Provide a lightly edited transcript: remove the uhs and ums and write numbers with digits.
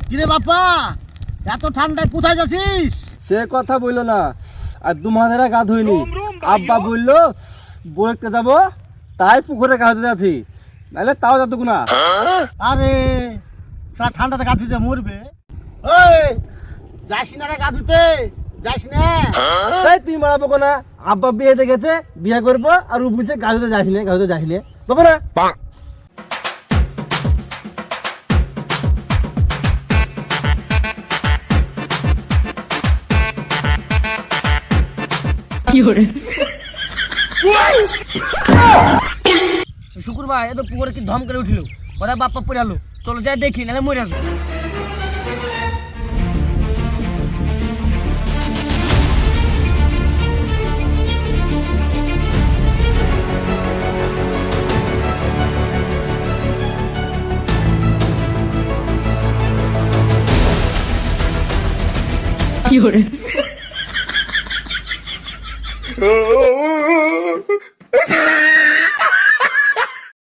কিরে বাপ্পা, এত ঠান্ডায় কোথায় যাচ্ছিস? সে কথা বললো না, আর 2 মাস ধরে গা ধুইনি। আব্বা বললো বইতে যাবো, তাই পুকুরে গা ধুতে যাচ্ছি, নাহলে তাও যাত না। আরে সারা ঠান্ডাতে গা ধুতে মরবে। ওই যাস না রে গা ধুতে, যাস না। তাই তুই মারাবো না, আব্বা বিয়ে দেখেছে, বিয়ে করবো আর বুঝছে গা ধুতে যাইলে, গা ধুতে যাইলে বাবু না। শুক্রবার এত পুকুরে কি ধম করে উঠিল, ওরা বাপ্পা পড়ে আলো, চলো যাই দেখি নাহলে মরে আসবো। কি করে